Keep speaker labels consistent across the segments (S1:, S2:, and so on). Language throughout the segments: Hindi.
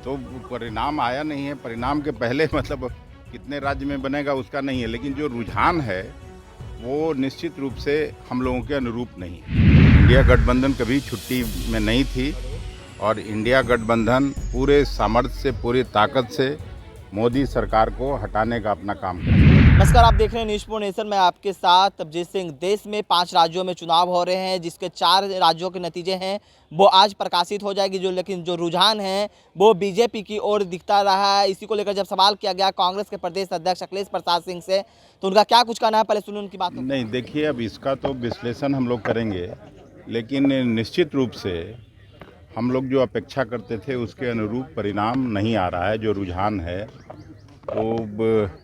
S1: तो परिणाम आया नहीं है। परिणाम के पहले मतलब कितने राज्य में बनेगा उसका नहीं है, लेकिन जो रुझान है वो निश्चित रूप से हम लोगों के अनुरूप नहीं है। इंडिया गठबंधन कभी छुट्टी में नहीं थी और इंडिया गठबंधन पूरे सामर्थ्य से, पूरी ताकत से मोदी सरकार को हटाने का अपना काम कर रहा है।
S2: नमस्कार, आप देख रहे हैं न्यूज़ नेशन में आपके साथ तबजीत सिंह। देश में 5 राज्यों में चुनाव हो रहे हैं, जिसके 4 राज्यों के नतीजे हैं वो आज प्रकाशित हो जाएगी। लेकिन जो रुझान है वो बीजेपी की ओर दिखता रहा है। इसी को लेकर जब सवाल किया गया कांग्रेस के प्रदेश अध्यक्ष अखिलेश प्रसाद सिंह से, तो उनका क्या कुछ कहना है, पहले सुनिए उनकी बात।
S1: नहीं, देखिए, अब इसका तो विश्लेषण हम लोग करेंगे, लेकिन निश्चित रूप से हम लोग जो अपेक्षा करते थे उसके अनुरूप परिणाम नहीं आ रहा है। जो रुझान है तो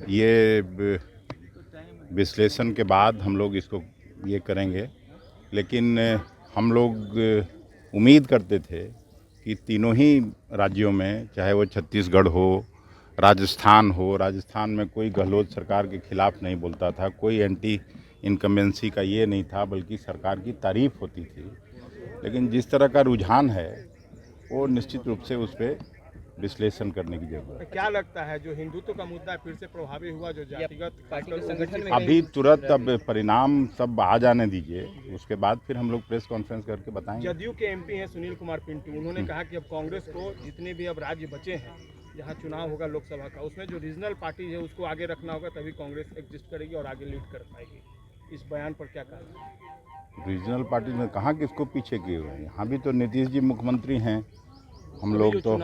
S1: ये विश्लेषण के बाद हम लोग इसको ये करेंगे, लेकिन हम लोग उम्मीद करते थे कि तीनों ही राज्यों में, चाहे वो छत्तीसगढ़ हो, राजस्थान में कोई गहलोत सरकार के खिलाफ नहीं बोलता था, कोई एंटी इनकम्बेंसी का ये नहीं था, बल्कि सरकार की तारीफ होती थी। लेकिन जिस तरह का रुझान है वो निश्चित रूप से उस पर विश्लेषण करने की जरूरत है।
S3: क्या लगता है जो हिंदुत्व का मुद्दा फिर से प्रभावी हुआ, जो जातिगत
S2: पार्टी के संगठन में
S1: अभी तुरंत अब परिणाम सब आ जाने दीजिए, उसके बाद फिर हम लोग प्रेस कॉन्फ्रेंस करके बताएंगे।
S3: जदयू के एमपी हैं सुनील कुमार पिंटू, उन्होंने कहा कि अब कांग्रेस को जितने भी अब राज्य बचे हैं जहां चुनाव होगा लोकसभा का, उसमें जो रीजनल पार्टी है उसको आगे रखना होगा, तभी कांग्रेस एग्जिस्ट करेगी और आगे लीड कर पाएगी। इस बयान पर क्या कहा?
S1: रीजनल पार्टी ने कहाँ किसको पीछे किए हुए हैं? यहाँ भी तो नीतीश जी मुख्यमंत्री हैं। हम लोग तो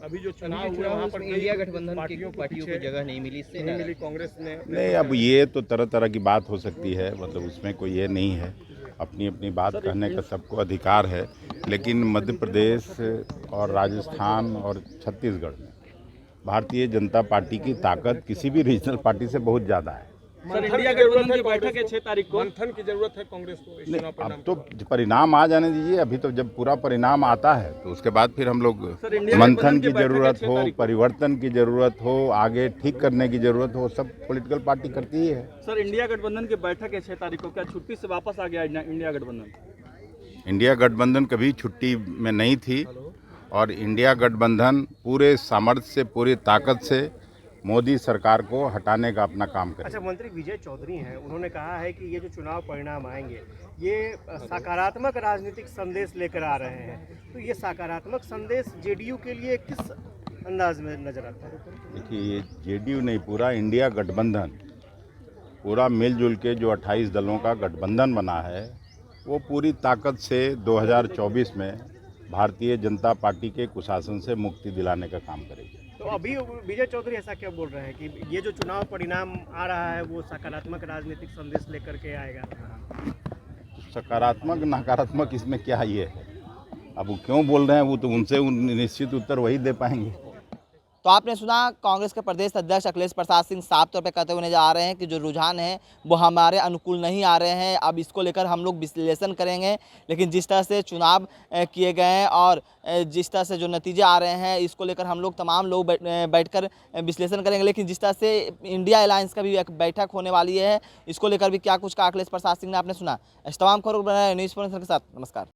S3: अभी जो चुनाव हुए वहाँ पर
S2: इंडिया गठबंधन की पार्टियों को जगह नहीं मिली,
S3: कांग्रेस ने
S1: नहीं, अब ये तो तरह तरह की बात हो सकती है, मतलब उसमें कोई ये नहीं है। अपनी अपनी बात कहने का सबको अधिकार है, लेकिन मध्य प्रदेश और राजस्थान और छत्तीसगढ़ में भारतीय जनता पार्टी की ताकत किसी भी रीजनल पार्टी से बहुत ज़्यादा है।
S3: सर, इंडिया गठबंधन की बैठक है 6 तारीख को, मंथन की जरूरत है कांग्रेस को इस चुनाव
S1: अब तो परिणाम आ जाने दीजिए। अभी तो जब पूरा परिणाम आता है तो उसके बाद फिर हम लोग मंथन की जरूरत हो, परिवर्तन की जरूरत हो, आगे ठीक करने की जरूरत हो, सब पॉलिटिकल पार्टी करती ही है।
S3: सर, इंडिया गठबंधन की बैठक है 6 तारीख को, क्या छुट्टी से वापस आ गया इंडिया गठबंधन?
S1: इंडिया गठबंधन कभी छुट्टी में नहीं थी और इंडिया गठबंधन पूरे सामर्थ्य से, पूरी ताकत से मोदी सरकार को हटाने का अपना काम करेगा।
S4: अच्छा, मंत्री विजय चौधरी हैं, उन्होंने कहा है कि ये जो चुनाव परिणाम आएंगे ये सकारात्मक राजनीतिक संदेश लेकर आ रहे हैं, तो ये सकारात्मक संदेश जेडीयू के लिए किस अंदाज में नजर आता है?
S1: देखिए, ये जेडीयू नहीं, पूरा इंडिया गठबंधन, पूरा मिलजुल के जो 28 दलों का गठबंधन बना है वो पूरी ताकत से 2024 में भारतीय जनता पार्टी के कुशासन से मुक्ति दिलाने का काम करेगी।
S4: तो अभी विजय चौधरी ऐसा क्या बोल रहे हैं कि ये जो चुनाव परिणाम आ रहा है वो सकारात्मक राजनीतिक संदेश लेकर के आएगा?
S1: सकारात्मक नकारात्मक इसमें क्या ये है? अब वो क्यों बोल रहे हैं वो तो उनसे निश्चित उत्तर वही दे पाएंगे।
S2: तो आपने सुना, कांग्रेस के प्रदेश अध्यक्ष अखिलेश प्रसाद सिंह साफ तौर पे कहते हुए नजर आ रहे हैं कि जो रुझान है वो हमारे अनुकूल नहीं आ रहे हैं। अब इसको लेकर हम लोग विश्लेषण करेंगे, लेकिन जिस तरह से चुनाव किए गए हैं और जिस तरह से जो नतीजे आ रहे हैं इसको लेकर हम लोग तमाम लोग बैठकर विश्लेषण करेंगे। लेकिन जिस तरह से इंडिया अलायंस का भी एक बैठक होने वाली है, इसको लेकर भी क्या कुछ कहा अखिलेश प्रसाद सिंह ने, आपने सुना। इस तमाम खबरों न्यूज़ के साथ नमस्कार।